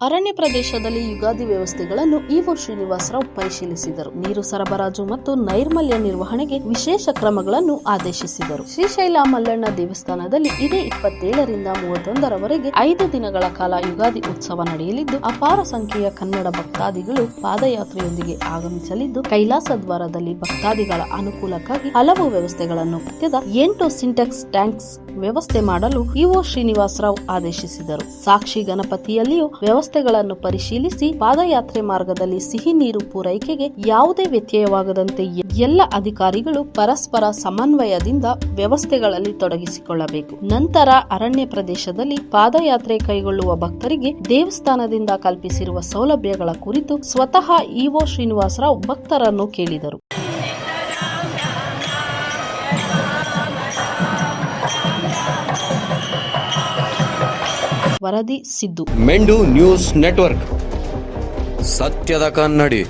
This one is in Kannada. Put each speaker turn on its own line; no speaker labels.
ಅರಣ್ಯ ಪ್ರದೇಶದಲ್ಲಿ ಯುಗಾದಿ ವ್ಯವಸ್ಥೆಗಳನ್ನು ಇಒ ಶ್ರೀನಿವಾಸರಾವ್ ಪರಿಶೀಲಿಸಿದರು. ನೀರು ಸರಬರಾಜು ಮತ್ತು ನೈರ್ಮಲ್ಯ ನಿರ್ವಹಣೆಗೆ ವಿಶೇಷ ಕ್ರಮಗಳನ್ನು ಆದೇಶಿಸಿದರು. ಶ್ರೀಶೈಲ ಮಲ್ಲಣ್ಣ ದೇವಸ್ಥಾನದಲ್ಲಿ ಇದೇ 27ರಿಂದ 31ರವರೆಗೆ 5 ದಿನಗಳ ಕಾಲ ಯುಗಾದಿ ಉತ್ಸವ ನಡೆಯಲಿದ್ದು, ಅಪಾರ ಸಂಖ್ಯೆಯ ಕನ್ನಡ ಭಕ್ತಾದಿಗಳು ಪಾದಯಾತ್ರೆಯೊಂದಿಗೆ ಆಗಮಿಸಲಿದ್ದು, ಕೈಲಾಸ ದ್ವಾರದಲ್ಲಿ ಭಕ್ತಾದಿಗಳ ಅನುಕೂಲಕ್ಕಾಗಿ ಹಲವು ವ್ಯವಸ್ಥೆಗಳನ್ನು 8 ಸಿಂಟೆಕ್ಸ್ ಟ್ಯಾಂಕ್ಸ್ ವ್ಯವಸ್ಥೆ ಮಾಡಲು ಇಒ ಶ್ರೀನಿವಾಸರಾವ್ ಆದೇಶಿಸಿದರು. ಸಾಕ್ಷಿ ಗಣಪತಿಯಲ್ಲಿಯೂ ವ್ಯವಸ್ಥೆಗಳನ್ನು ಪರಿಶೀಲಿಸಿ ಪಾದಯಾತ್ರೆ ಮಾರ್ಗದಲ್ಲಿ ಸಿಹಿ ನೀರು ಪೂರೈಕೆಗೆ ಯಾವುದೇ ವ್ಯತ್ಯಯವಾಗದಂತೆ ಎಲ್ಲ ಅಧಿಕಾರಿಗಳು ಪರಸ್ಪರ ಸಮನ್ವಯದಿಂದ ವ್ಯವಸ್ಥೆಗಳಲ್ಲಿ ತೊಡಗಿಸಿಕೊಳ್ಳಬೇಕು. ನಂತರ ಅರಣ್ಯ ಪ್ರದೇಶದಲ್ಲಿ ಪಾದಯಾತ್ರೆ ಕೈಗೊಳ್ಳುವ ಭಕ್ತರಿಗೆ ದೇವಸ್ಥಾನದಿಂದ ಕಲ್ಪಿಸಿರುವ ಸೌಲಭ್ಯಗಳ ಕುರಿತು ಸ್ವತಃ ಇಒ ಶ್ರೀನಿವಾಸರಾವ್ ಭಕ್ತರನ್ನು ಕೇಳಿದರು. ವರದಿ ಸಿದ್ದು.
ಮೆಂಡು ನ್ಯೂಸ್ ನೆಟ್ವರ್ಕ್, ಸತ್ಯದ ಕನ್ನಡಿ.